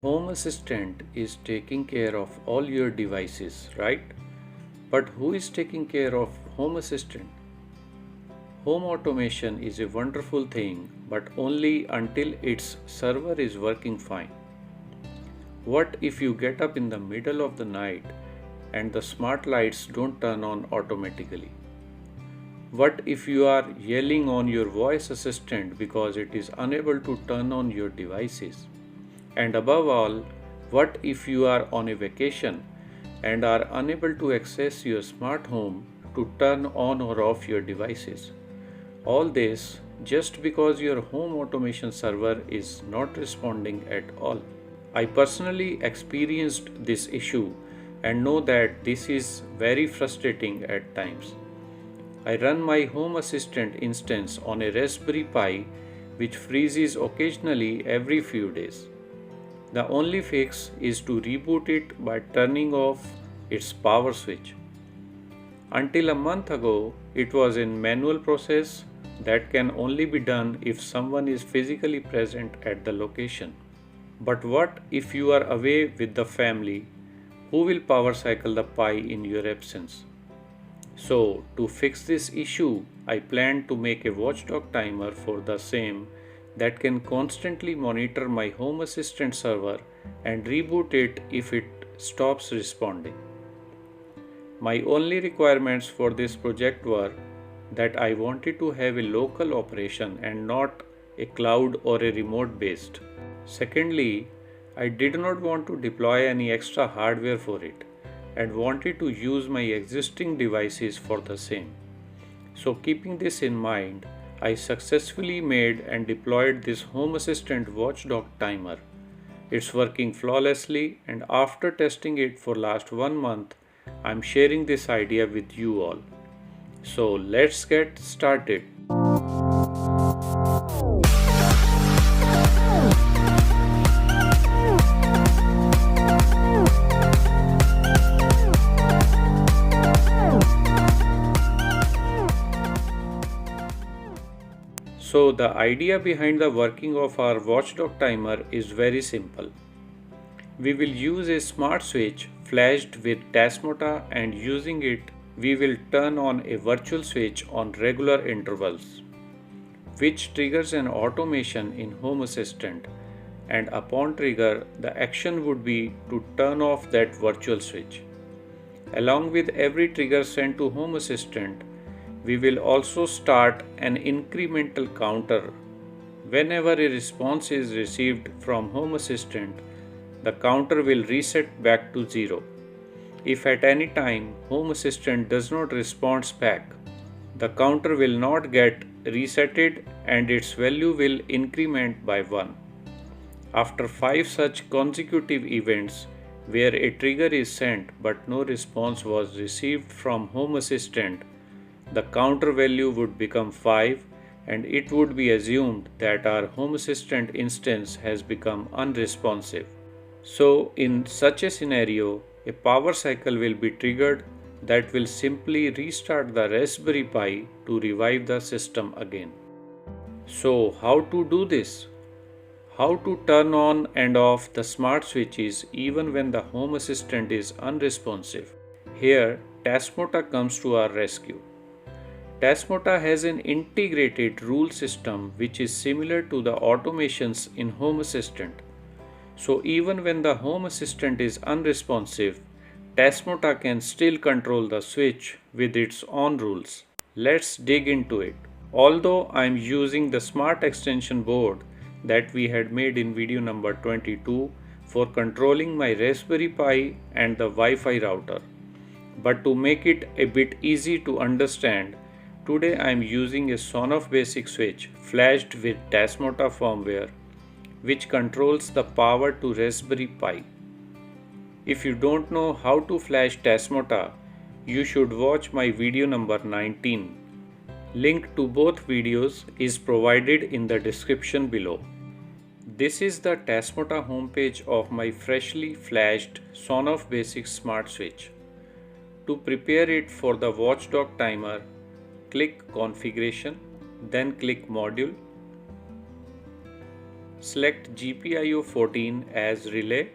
Home Assistant is taking care of all your devices, right? But who is taking care of Home Assistant? Home automation is a wonderful thing, but only until its server is working fine. What if you get up in the middle of the night and the smart lights don't turn on automatically? What if you are yelling on your voice assistant because it is unable to turn on your devices? And above all, what if you are on a vacation and are unable to access your smart home to turn on or off your devices? All this just because your home automation server is not responding at all. I personally experienced this issue and know that this is very frustrating at times. I run my Home Assistant instance on a Raspberry Pi which freezes occasionally every few days. The only fix is to reboot it by turning off its power switch. Until a month ago, it was in manual process that can only be done if someone is physically present at the location. But what if you are away with the family? Who will power cycle the Pi in your absence? So, to fix this issue, I plan to make a watchdog timer for the same that can constantly monitor my Home Assistant server and reboot it if it stops responding. My only requirements for this project were that I wanted to have a local operation and not a cloud or a remote based. Secondly, I did not want to deploy any extra hardware for it and wanted to use my existing devices for the same. So keeping this in mind, I successfully made and deployed this Home Assistant watchdog timer. It's working flawlessly, and after testing it for last 1 month, I'm sharing this idea with you all. So let's get started. So the idea behind the working of our watchdog timer is very simple. We will use a smart switch flashed with Tasmota, and using it we will turn on a virtual switch on regular intervals, which triggers an automation in Home Assistant, and upon trigger the action would be to turn off that virtual switch. Along with every trigger sent to Home Assistant, we will also start an incremental counter. Whenever a response is received from Home Assistant, the counter will reset back to 0. If at any time Home Assistant does not respond back, the counter will not get resetted and its value will increment by 1. After 5 such consecutive events where a trigger is sent but no response was received from Home Assistant, the counter value would become 5 and it would be assumed that our Home Assistant instance has become unresponsive. So in such a scenario, a power cycle will be triggered that will simply restart the Raspberry Pi to revive the system again. So how to do this? How to turn on and off the smart switches even when the Home Assistant is unresponsive? Here, Tasmota comes to our rescue. Tasmota has an integrated rule system which is similar to the automations in Home Assistant. So even when the Home Assistant is unresponsive, Tasmota can still control the switch with its own rules. Let's dig into it. Although I am using the smart extension board that we had made in video number 22 for controlling my Raspberry Pi and the Wi-Fi router. But to make it a bit easy to understand, today I am using a Sonoff Basic switch flashed with Tasmota firmware, which controls the power to Raspberry Pi. If you don't know how to flash Tasmota, you should watch my video number 19. Link to both videos is provided in the description below. This is the Tasmota homepage of my freshly flashed Sonoff Basic smart switch. To prepare it for the watchdog timer, click Configuration, then click Module. Select GPIO 14 as relay.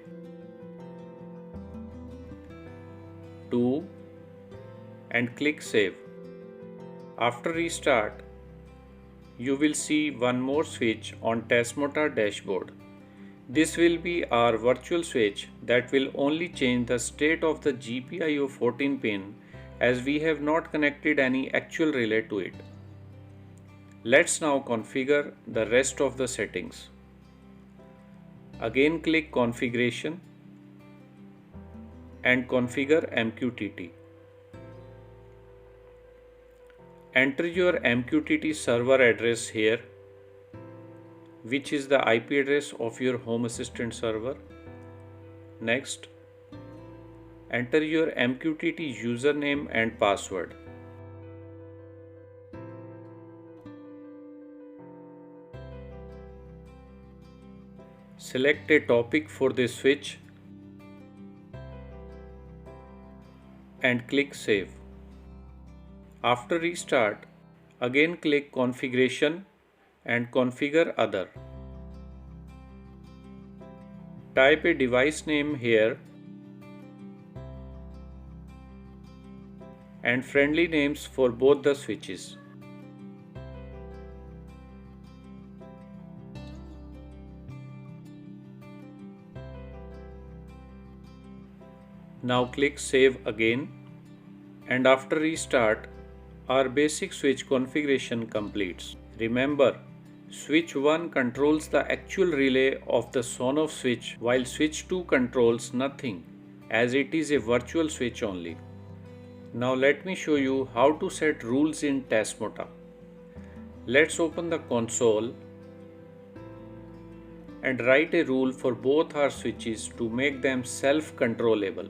2 and click Save. After restart, you will see one more switch on Tasmota dashboard. This will be our virtual switch that will only change the state of the GPIO 14 pin as we have not connected any actual relay to it. Let's now configure the rest of the settings. Again click Configuration and configure MQTT. Enter your MQTT server address here, which is the IP address of your Home Assistant server. Next, enter your MQTT username and password. Select a topic for this switch and click Save. After restart, again click Configuration and configure Other. Type a device name here and friendly names for both the switches. Now click Save again, and after restart, our basic switch configuration completes. Remember, switch 1 controls the actual relay of the Sonoff switch while switch 2 controls nothing, as it is a virtual switch only. Now let me show you how to set rules in Tasmota. Let's open the console and write a rule for both our switches to make them self-controllable.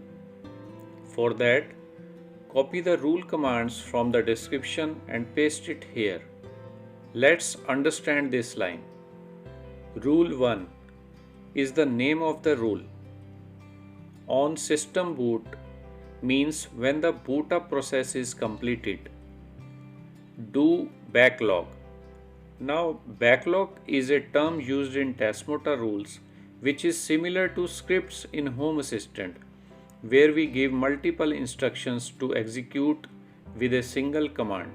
For that, copy the rule commands from the description and paste it here. Let's understand this line. Rule 1 is the name of the rule. On system boot means when the boot up process is completed. Do backlog. Now, backlog is a term used in Tasmota rules which is similar to scripts in Home Assistant, where we give multiple instructions to execute with a single command.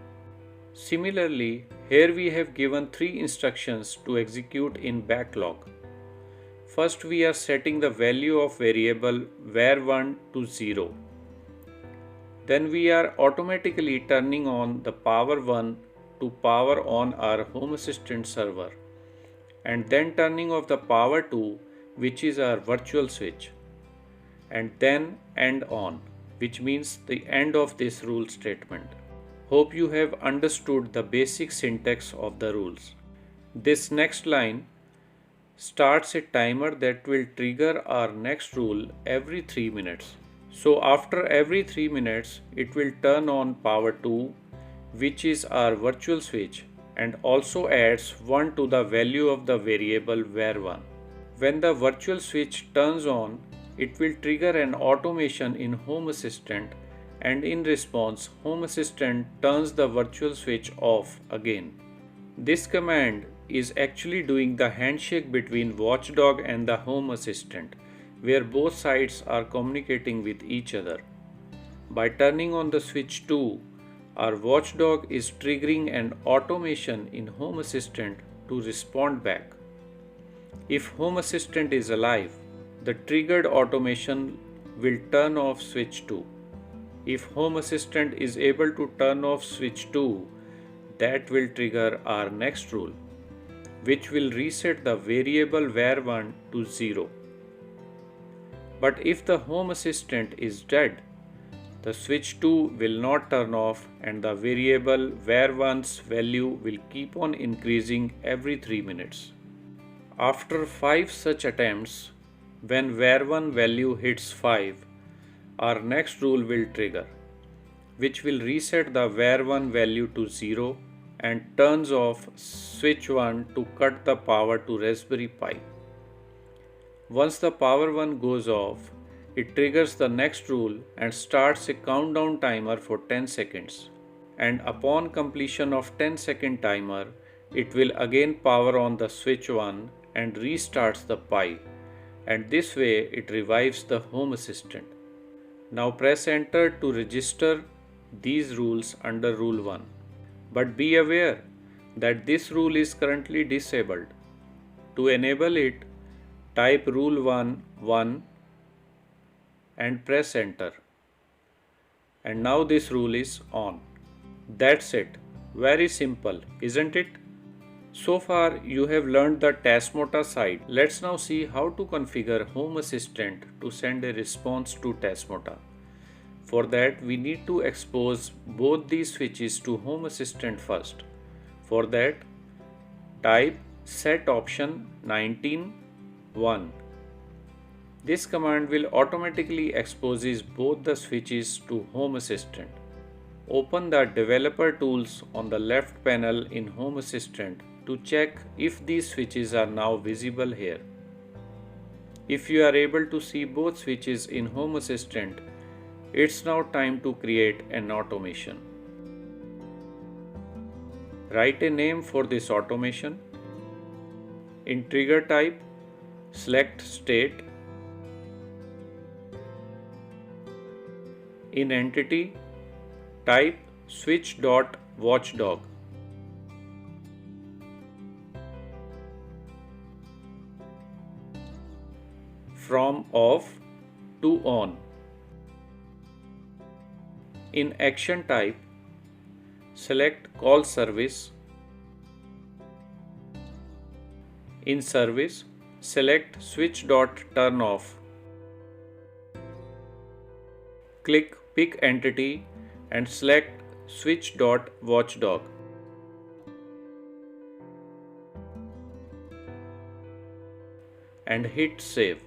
Similarly, here we have given 3 instructions to execute in backlog. First, we are setting the value of variable var1 to 0. Then we are automatically turning on the power 1 to power on our Home Assistant server, and then turning off the power 2, which is our virtual switch, and then end on, which means the end of this rule statement. Hope you have understood the basic syntax of the rules. This next line starts a timer that will trigger our next rule every 3 minutes. So after every 3 minutes, it will turn on power 2, which is our virtual switch, and also adds 1 to the value of the variable var1. When the virtual switch turns on, it will trigger an automation in Home Assistant, and in response, Home Assistant turns the virtual switch off again. This command is actually doing the handshake between Watchdog and the Home Assistant, where both sides are communicating with each other. By turning on the switch 2, our Watchdog is triggering an automation in Home Assistant to respond back. If Home Assistant is alive, the triggered automation will turn off switch 2. If Home Assistant is able to turn off switch 2, that will trigger our next rule, which will reset the variable var1 to 0. But if the Home Assistant is dead, the switch 2 will not turn off and the variable var1's value will keep on increasing every 3 minutes. After 5 such attempts, when var1 value hits 5, our next rule will trigger, which will reset the var1 value to 0 and turns off switch 1 to cut the power to Raspberry Pi. Once the power 1 goes off, it triggers the next rule and starts a countdown timer for 10 seconds. And upon completion of 10-second timer, it will again power on the switch 1 and restarts the Pi, and this way it revives the Home Assistant. Now press enter to register these rules under Rule 1. But be aware that this rule is currently disabled. To enable it, type Rule 1 and press enter. And now this rule is on. That's it. Very simple, isn't it? So far you have learned the Tasmota side. Let's now see how to configure Home Assistant to send a response to Tasmota. For that we need to expose both these switches to Home Assistant first. For that, type set option 19.1. This command will automatically exposes both the switches to Home Assistant. Open the developer tools on the left panel in Home Assistant to check if these switches are now visible here. If you are able to see both switches in Home Assistant, it's now time to create an automation. Write a name for this automation. In trigger type, select state. In entity, type switch.watchdog. From off to on. In action type, select call service. In service, select switch.turnoff. Click pick entity and select switch.watchdog. And hit save.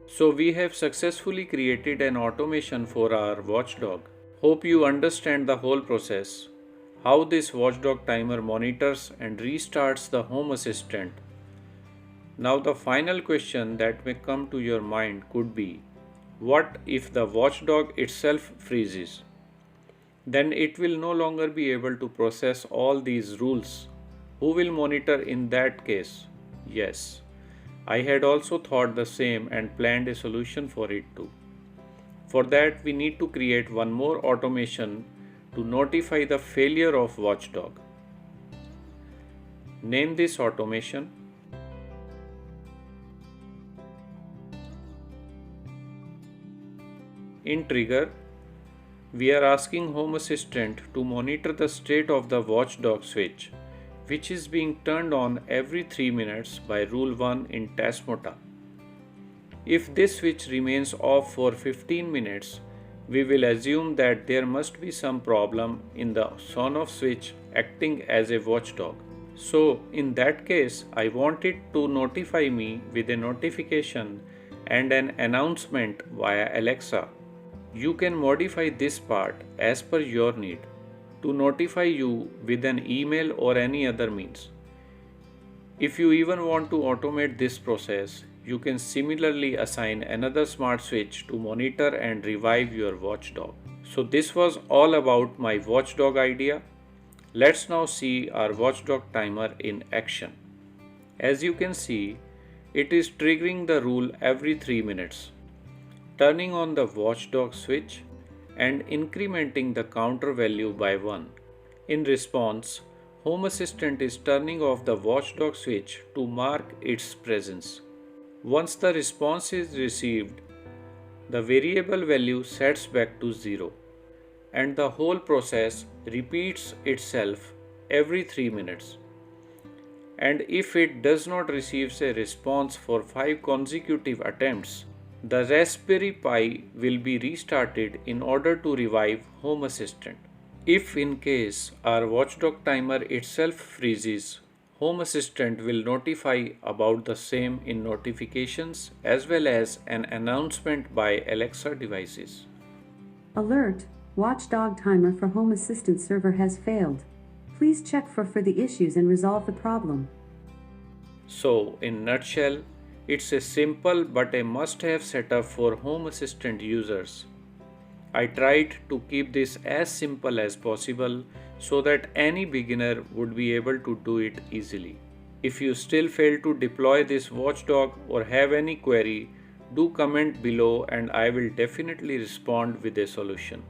So we have successfully created an automation for our watchdog. Hope you understand the whole process, how this watchdog timer monitors and restarts the Home Assistant. Now the final question that may come to your mind could be, what if the watchdog itself freezes? Then it will no longer be able to process all these rules. Who will monitor in that case? Yes, I had also thought the same and planned a solution for it too. For that we need to create one more automation to notify the failure of watchdog. Name this automation. In trigger, we are asking Home Assistant to monitor the state of the watchdog switch, which is being turned on every 3 minutes by Rule 1 in Tasmota. If this switch remains off for 15 minutes, we will assume that there must be some problem in the Sonoff switch acting as a watchdog. So in that case, I want it to notify me with a notification and an announcement via Alexa. You can modify this part as per your need to notify you with an email or any other means. If you even want to automate this process, you can similarly assign another smart switch to monitor and revive your watchdog. So this was all about my watchdog idea. Let's now see our watchdog timer in action. As you can see, it is triggering the rule every 3 minutes, turning on the watchdog switch and incrementing the counter value by 1. In response, Home Assistant is turning off the watchdog switch to mark its presence. Once the response is received, the variable value sets back to 0, and the whole process repeats itself every 3 minutes. And if it does not receive a response for 5 consecutive attempts, the Raspberry Pi will be restarted in order to revive Home Assistant. If in case our watchdog timer itself freezes, Home Assistant will notify about the same in notifications as well as an announcement by Alexa devices. Alert! Watchdog timer for Home Assistant server has failed. Please check for the issues and resolve the problem. So, in nutshell, it's a simple but a must-have setup for Home Assistant users. I tried to keep this as simple as possible so that any beginner would be able to do it easily. If you still fail to deploy this watchdog or have any query, do comment below and I will definitely respond with a solution.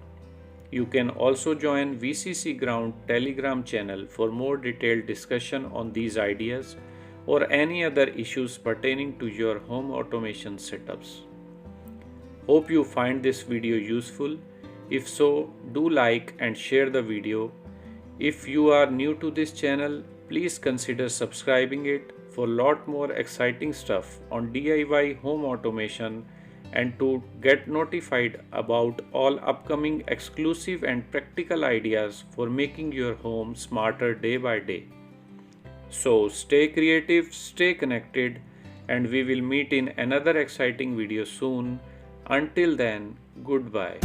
You can also join vccground Telegram channel for more detailed discussion on these ideas or any other issues pertaining to your home automation setups. Hope you find this video useful. If so, do like and share the video. If you are new to this channel, please consider subscribing it for lot more exciting stuff on DIY home automation and to get notified about all upcoming exclusive and practical ideas for making your home smarter day by day. So stay creative, stay connected, and we will meet in another exciting video soon. Until then, goodbye.